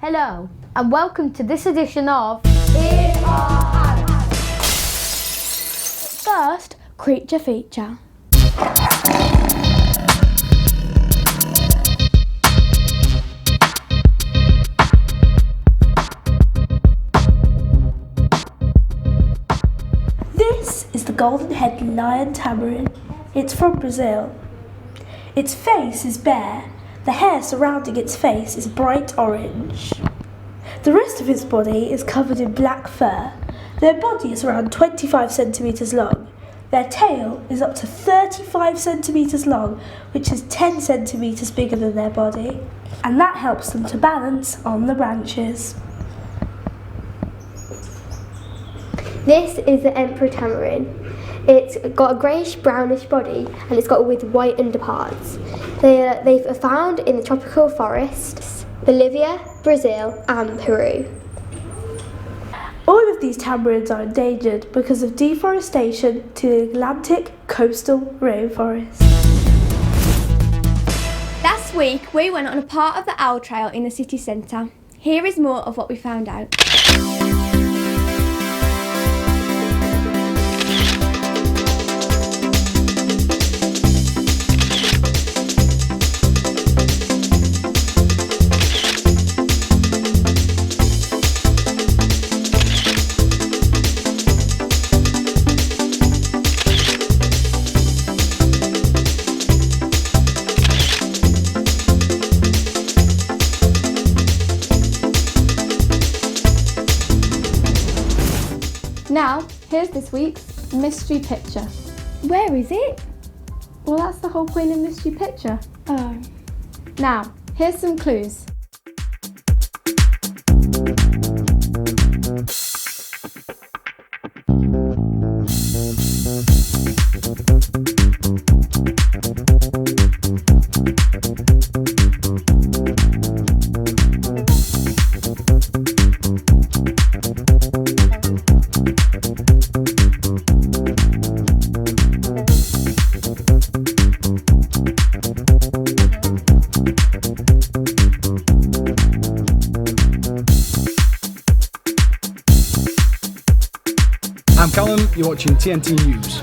Hello, and welcome to this edition of In Our House. First, creature feature. This is the golden-headed lion tamarin. It's from Brazil. Its face is bare. The hair surrounding its face is bright orange. The rest of its body is covered in black fur. Their body is around 25 centimetres long. Their tail is up to 35 centimetres long, which is 10 centimetres bigger than their body. And that helps them to balance on the branches. This is the emperor tamarin. It's got a greyish-brownish body and it's got with white underparts. They are found in the tropical forests, Bolivia, Brazil and Peru. All of these tamarins are endangered because of deforestation to the Atlantic coastal rainforest. Last week we went on a part of the Owl Trail in the city centre. Here is more of what we found out. Now, here's this week's mystery picture. Where is it? Well, that's the whole point of mystery picture. Oh. Now, here's some clues. I'm Callum, you're watching TNT News.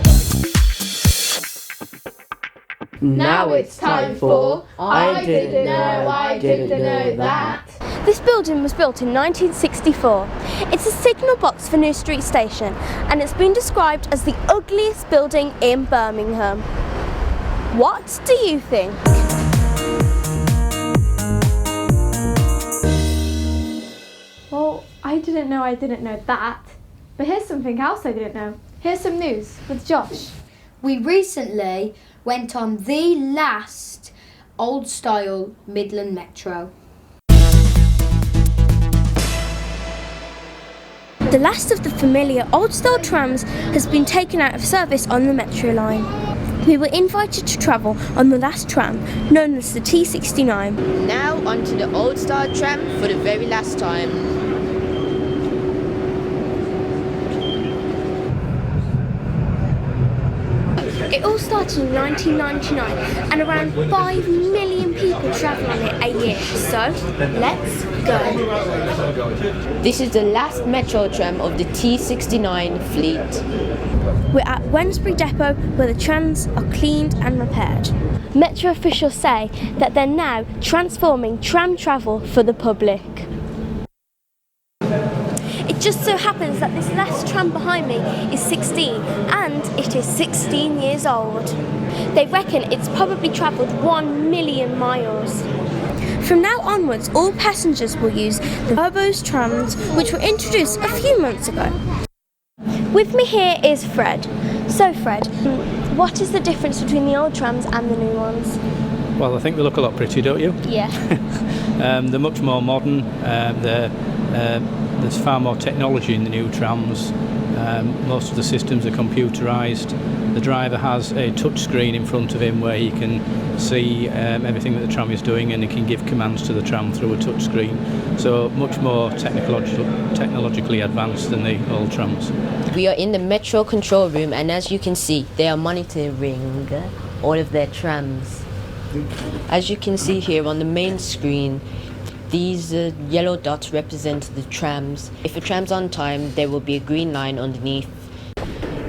Now it's time for I Didn't Know That. This building was built in 1964. It's a signal box for New Street Station and it's been described as the ugliest building in Birmingham. What do you think? Well, I didn't know that. But here's something else I didn't know. Here's some news with Josh. We recently went on the last old-style Midland Metro. The last of the familiar old-style trams has been taken out of service on the Metro line. We were invited to travel on the last tram, known as the T69. Now onto the old-style tram for the very last time. It all started in 1999 and around 5 million people travel on it a year. So, let's go. This is the last metro tram of the T69 fleet. We're at Wednesbury Depot where the trams are cleaned and repaired. Metro officials say that they're now transforming tram travel for the public. It just so happens that this last tram behind me is 16 and it is 16 years old. They reckon it's probably travelled 1 million miles. From now onwards, all passengers will use the Turbos trams, which were introduced a few months ago. With me here is Fred. So Fred, what is the difference between the old trams and the new ones? Well, I think they look a lot prettier, don't you? Yeah. They're much more modern. There's far more technology in the new trams. Most of the systems are computerised. The driver has a touch screen in front of him where he can see everything that the tram is doing, and he can give commands to the tram through a touch screen. So much more technologically advanced than the old trams. We are in the metro control room, and as you can see, they are monitoring all of their trams. As you can see here on the main screen, These yellow dots represent the trams. If a tram's on time, there will be a green line underneath.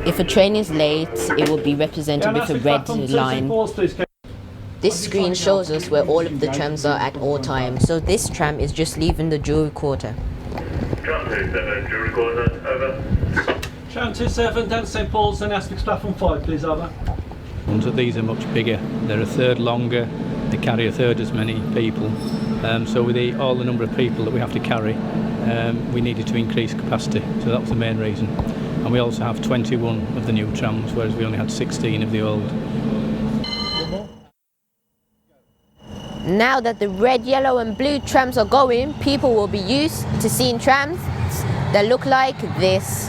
If a train is late, it will be represented with a red line. This screen shows us where all of the trams are at all times. So this tram is just leaving the jewelry quarter. Tram 27, jewelry quarter, over. Tram 27, down to St Paul's, Gymnastics platform 5, please, over. Ones of these are much bigger. They're a third longer. They carry a third as many people. So with all the number of people that we have to carry, we needed to increase capacity. So that was the main reason. And we also have 21 of the new trams, whereas we only had 16 of the old. Now that the red, yellow and blue trams are going, people will be used to seeing trams that look like this.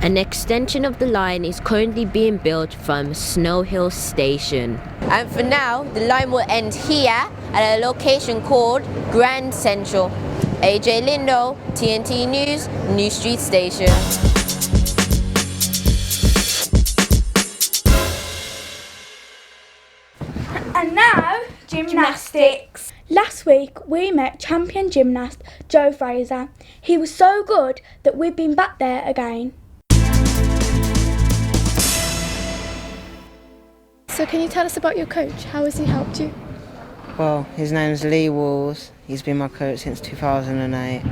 An extension of the line is currently being built from Snow Hill Station. And for now, the line will end here at a location called Grand Central. AJ Lindo, TNT News, New Street Station. And now, gymnastics. Last week we met champion gymnast Joe Fraser. He was so good that we've been back there again. So can you tell us about your coach? How has he helped you? Well, his name's Lee Walls. He's been my coach since 2008.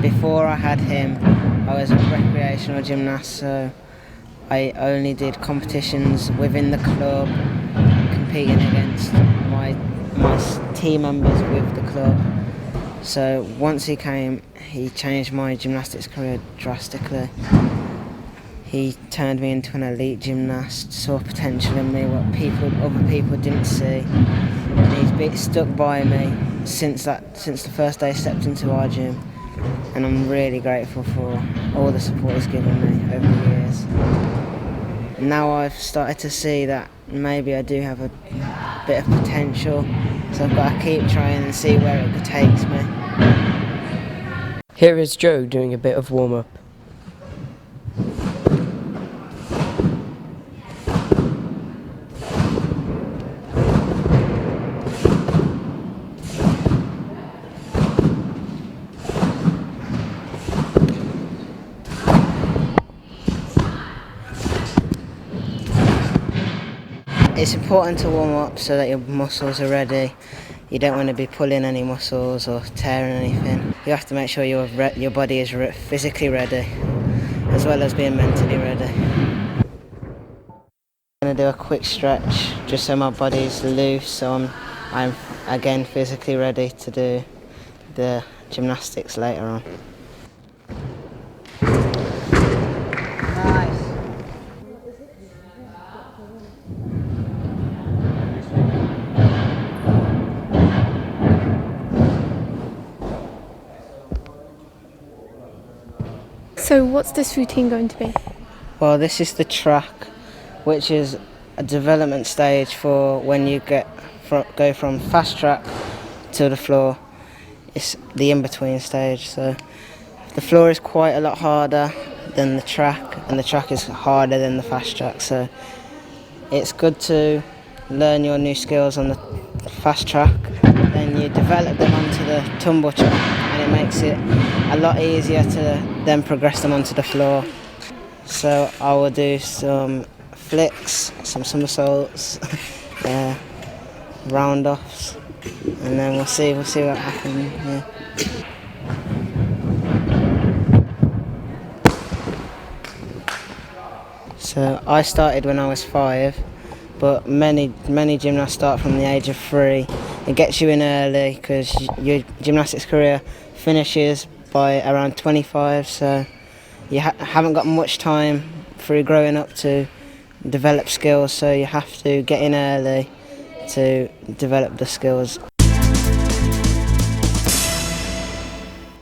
Before I had him, I was a recreational gymnast, so I only did competitions within the club, competing against my team members with the club. So once he came, he changed my gymnastics career drastically. He turned me into an elite gymnast, saw potential in me, what other people didn't see. And he's been stuck by me since the first day I stepped into our gym. And I'm really grateful for all the support he's given me over the years. Now I've started to see that maybe I do have a bit of potential, so I've got to keep trying and see where it takes me. Here is Joe doing a bit of warm-up. It's important to warm up so that your muscles are ready. You don't want to be pulling any muscles or tearing anything. You have to make sure your body is physically ready, as well as being mentally ready. I'm going to do a quick stretch just so my body's loose, so I'm again physically ready to do the gymnastics later on. So what's this routine going to be? Well, this is the track, which is a development stage for when you go from fast track to the floor. It's the in-between stage, so the floor is quite a lot harder than the track, and the track is harder than the fast track, so it's good to learn your new skills on the fast track, then you develop them onto the tumble track, and it makes it a lot easier to then progress them onto the floor. So I will do some flicks, some somersaults, round-offs, and then we'll see what happens. Yeah. So I started when I was 5, but many gymnasts start from the age of 3. It gets you in early because your gymnastics career finishes by around 25, so you haven't got much time through growing up to develop skills, so you have to get in early to develop the skills.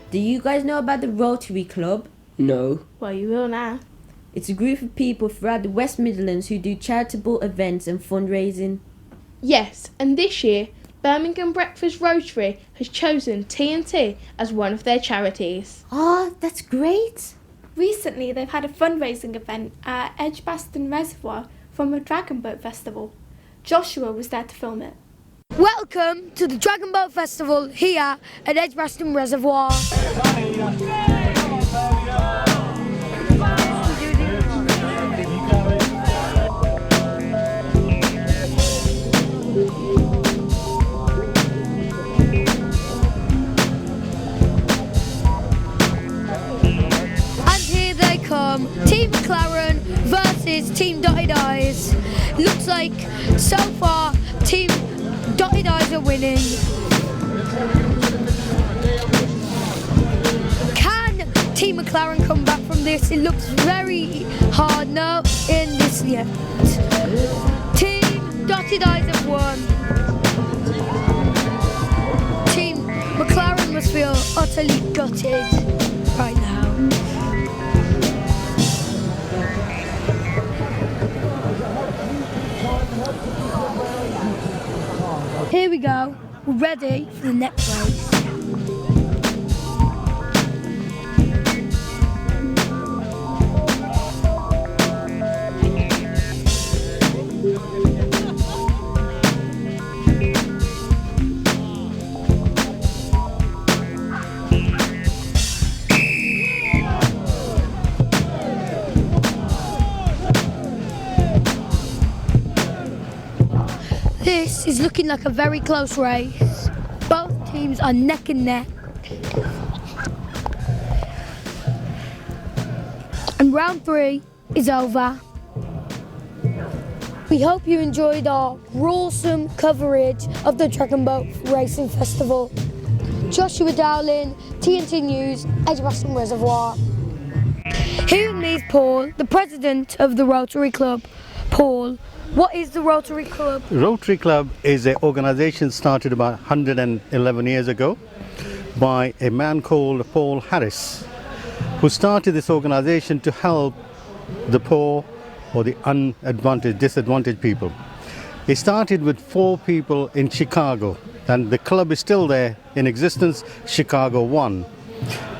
Do you guys know about the Rotary Club? No. Well, you will now. It's a group of people throughout the West Midlands who do charitable events and fundraising. Yes, and this year, Birmingham Breakfast Rotary has chosen TNT as one of their charities. Oh, that's great! Recently, they've had a fundraising event at Edgbaston Reservoir from a Dragon Boat Festival. Joshua was there to film it. Welcome to the Dragon Boat Festival here at Edgbaston Reservoir. And here they come, Team McLaren versus Team Dotted Eyes. Looks like so far Team Dotted Eyes are winning. Can Team McLaren come back from this? It looks very hard. No, in this yet. Team Dotted Eyes have won. Team McLaren must feel utterly gutted right now. Here we go, we're ready for the next race. This is looking like a very close race. Both teams are neck and neck. And round 3 is over. We hope you enjoyed our awesome coverage of the Dragon Boat Racing Festival. Joshua Dowling, TNT News, Edgbaston Reservoir. Here with me is Paul, the president of the Rotary Club. Paul, what is the Rotary Club? Rotary Club is an organization started about 111 years ago by a man called Paul Harris, who started this organization to help the poor or the disadvantaged people. He started with 4 people in Chicago, and the club is still there in existence, Chicago 1.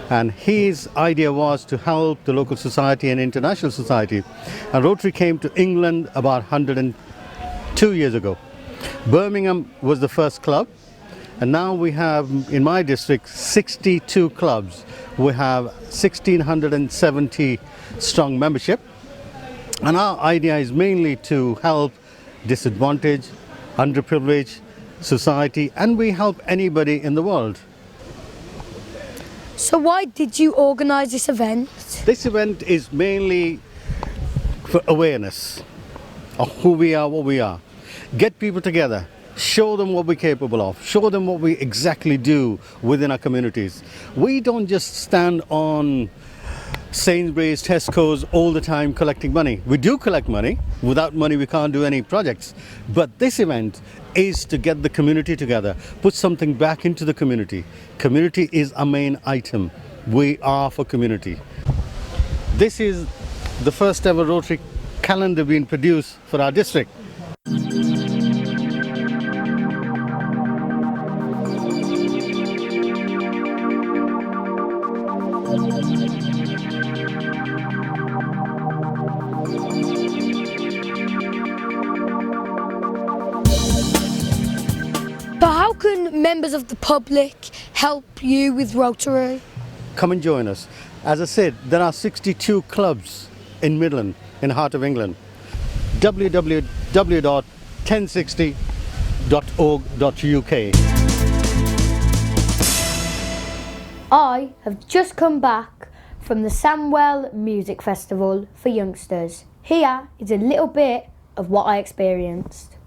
And his idea was to help the local society and international society. And Rotary came to England about 102 years ago. Birmingham was the first club, and now we have, in my district, 62 clubs. We have 1,670 strong membership. And our idea is mainly to help disadvantaged, underprivileged society, and we help anybody in the world. So why did you organise this event? This event is mainly for awareness of who we are, what we are. Get people together, show them what we're capable of, show them what we exactly do within our communities. We don't just stand on Sainsbury's, Tesco's all the time collecting money. We do collect money. Without money we can't do any projects. But this event is to get the community together, put something back into the community. Community is our main item. We are for community. This is the first ever Rotary calendar being produced for our district. So how can members of the public help you with Rotary? Come and join us. As I said, there are 62 clubs in Midland, in the heart of England. www.1060.org.uk. I have just come back from the Samwell Music Festival for youngsters. Here is a little bit of what I experienced.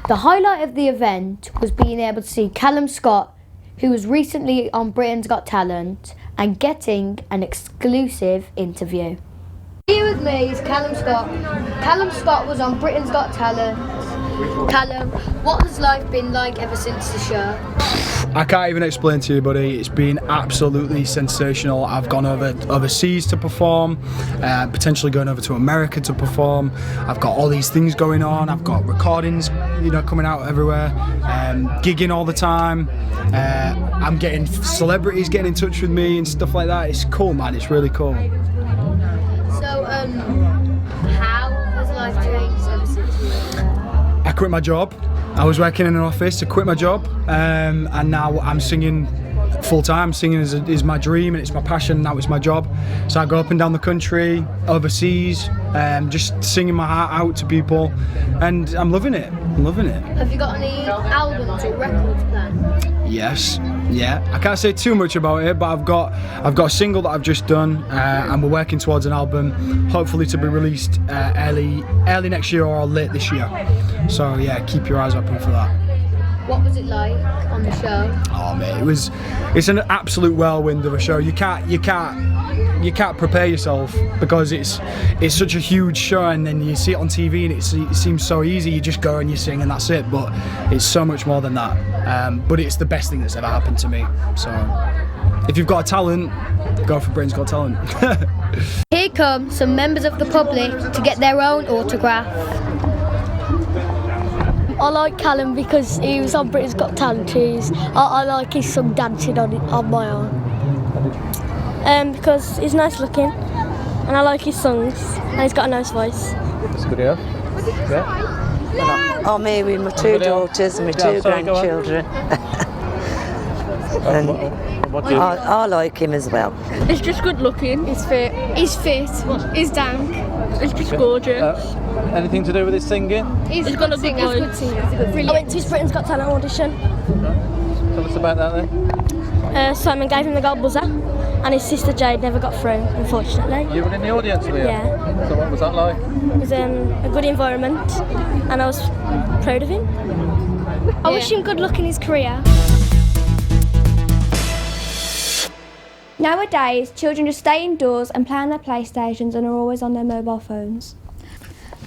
The highlight of the event was being able to see Callum Scott, who was recently on Britain's Got Talent, and getting an exclusive interview. Here with me is Callum Scott. Callum Scott was on Britain's Got Talent. Callum, what has life been like ever since the show? I can't even explain to you, buddy. It's been absolutely sensational. I've gone overseas to perform, potentially going over to America to perform. I've got all these things going on. I've got recordings, coming out everywhere, gigging all the time. I'm getting celebrities getting in touch with me and stuff like that. It's cool, man. It's really cool. So, how has life changed ever since you were there? I quit my job. I was working in an office, I quit my job, and now I'm singing full time. Singing is my dream and it's my passion, now it's my job. So I go up and down the country, overseas, just singing my heart out to people, and I'm loving it. Have you got any albums or records planned? Yes, yeah. I can't say too much about it, but I've got a single that I've just done, and we're working towards an album, hopefully to be released early next year or late this year. So yeah, keep your eyes open for that. What was it like on the show? Oh mate, it's an absolute whirlwind of a show. You can't prepare yourself because it's such a huge show, and then you see it on TV and it seems so easy. You just go and you sing and that's it, but it's so much more than that. But it's the best thing that's ever happened to me. So if you've got a talent, go for Britain's Got Talent. Here come some members of the public to get their own autograph. I like Callum because he was on Britain's Got Talent. I like his song Dancing on my own. Because he's nice looking and I like his songs and he's got a nice voice. That's good, yeah. I'm here with my two daughters and my two grandchildren. And I like him as well. He's just good looking. He's fit. He's dank. He's just gorgeous. Anything to do with his singing? He's got a good singer. I went to his Britain's Got Talent audition. Tell us about that then. Simon gave him the gold buzzer and his sister Jade never got through, unfortunately. You were in the audience with him? Yeah. So what was that like? It was a good environment and I was proud of him. I wish him good luck in his career. Nowadays, children just stay indoors and play on their PlayStations and are always on their mobile phones.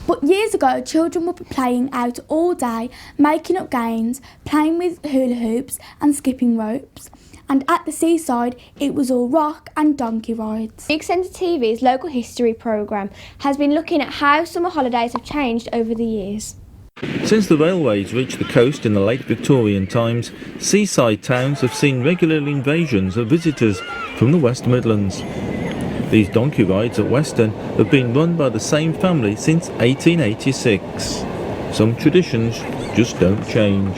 But years ago, children would be playing out all day, making up games, playing with hula hoops and skipping ropes. And at the seaside, it was all rock and donkey rides. Big Centre TV's local history programme has been looking at how summer holidays have changed over the years. Since the railways reached the coast in the late Victorian times, seaside towns have seen regular invasions of visitors from the West Midlands. These donkey rides at Weston have been run by the same family since 1886. Some traditions just don't change.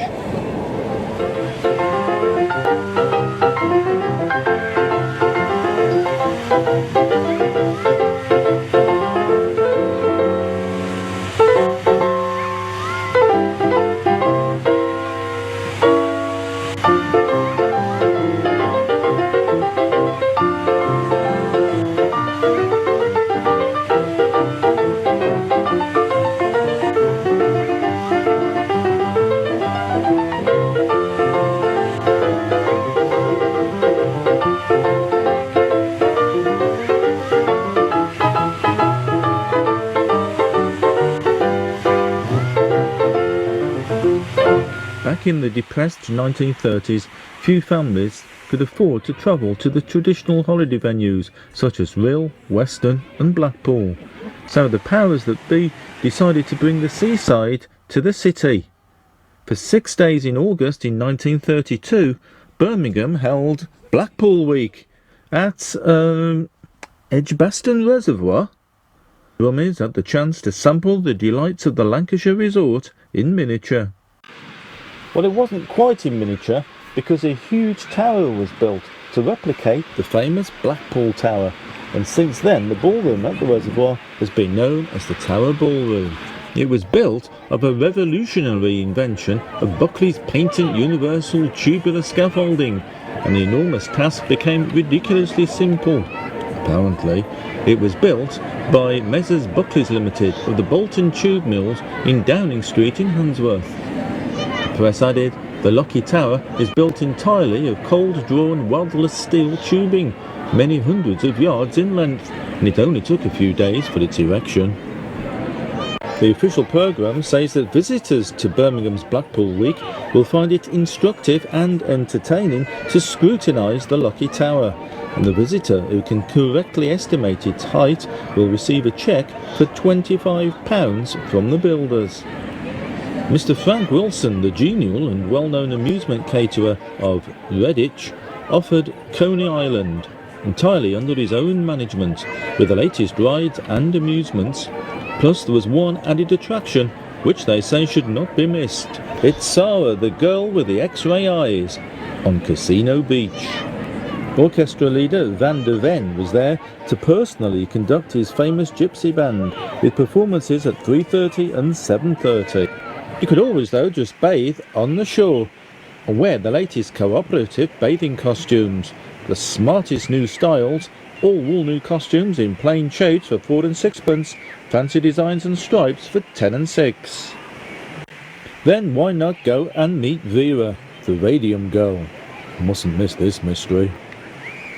Back in the depressed 1930s, few families could afford to travel to the traditional holiday venues such as Rhyl, Weston and Blackpool. So the powers that be decided to bring the seaside to the city. For 6 days in August in 1932, Birmingham held Blackpool Week at Edgbaston Reservoir. Rummies had the chance to sample the delights of the Lancashire resort in miniature. Well, it wasn't quite in miniature because a huge tower was built to replicate the famous Blackpool Tower, and since then the ballroom at the reservoir has been known as the Tower Ballroom. It was built of a revolutionary invention of Buckley's patent universal tubular scaffolding, and the enormous task became ridiculously simple. Apparently, it was built by Messrs Buckley's Limited of the Bolton Tube Mills in Downing Street in Handsworth. press added, the Lucky Tower is built entirely of cold-drawn weldless steel tubing, many hundreds of yards in length, and it only took a few days for its erection. The official programme says that visitors to Birmingham's Blackpool Week will find it instructive and entertaining to scrutinise the Lucky Tower, and the visitor who can correctly estimate its height will receive a cheque for £25 from the builders. Mr. Frank Wilson, the genial and well-known amusement caterer of Redditch, offered Coney Island, entirely under his own management, with the latest rides and amusements. Plus there was one added attraction, which they say should not be missed. It's Sarah, the girl with the X-ray eyes, on Casino Beach. Orchestra leader Van der Ven was there to personally conduct his famous gypsy band, with performances at 3:30 and 7:30. You could always, though, just bathe on the shore and wear the latest cooperative bathing costumes, the smartest new styles, all wool new costumes in plain shades for 4 and 6pence, fancy designs and stripes for 10 and 6. Then why not go and meet Vera, the radium girl? Mustn't miss this mystery.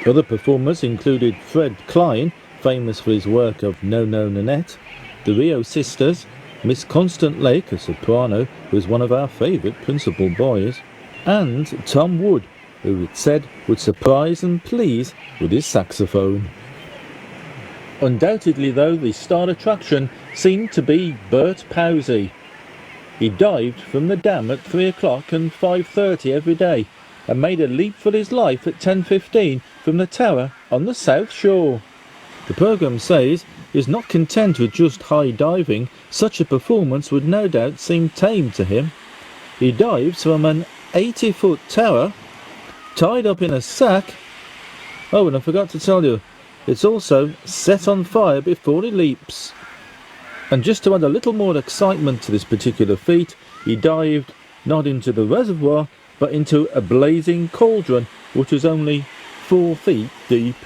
Other performers included Fred Klein, famous for his work of No No Nanette, the Rio Sisters, Miss Constant Lake, a soprano who was one of our favourite principal boys, and Tom Wood, who it said would surprise and please with his saxophone. Undoubtedly, though, the star attraction seemed to be Bert Powsey. He dived from the dam at 3 o'clock and 5:30 every day, and made a leap for his life at 10:15 from the tower on the south shore. The programme says he is not content with just high diving. Such a performance would no doubt seem tame to him. He dives from an 80-foot tower, tied up in a sack. Oh, and I forgot to tell you, it's also set on fire before he leaps. And just to add a little more excitement to this particular feat, he dived not into the reservoir, but into a blazing cauldron, which was only 4 feet deep.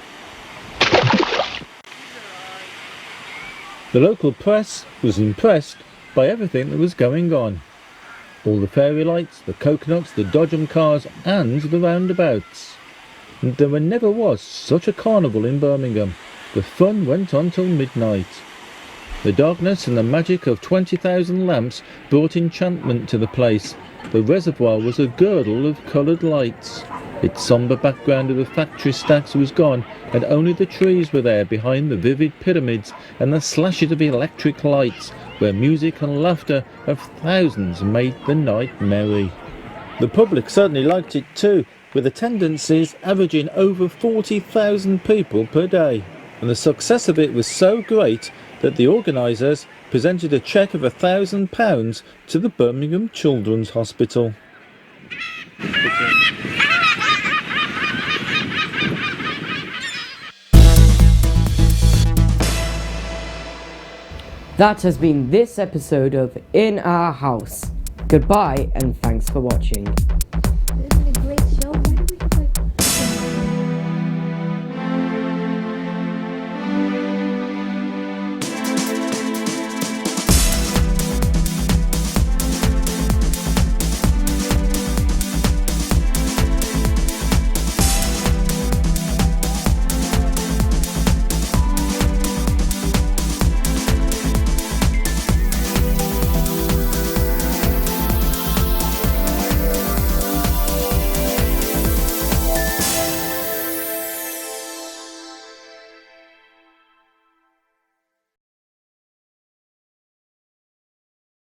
The local press was impressed by everything that was going on. All the fairy lights, the coconuts, the dodgem cars and the roundabouts. And there never was such a carnival in Birmingham. The fun went on till midnight. The darkness and the magic of 20,000 lamps brought enchantment to the place. The reservoir was a girdle of coloured lights. Its sombre background of the factory stacks was gone, and only the trees were there behind the vivid pyramids and the slashes of electric lights, where music and laughter of thousands made the night merry. The public certainly liked it too, with attendances averaging over 40,000 people per day. And the success of it was so great that the organisers presented a cheque of £1,000 to the Birmingham Children's Hospital. That has been this episode of In Our House. Goodbye and thanks for watching.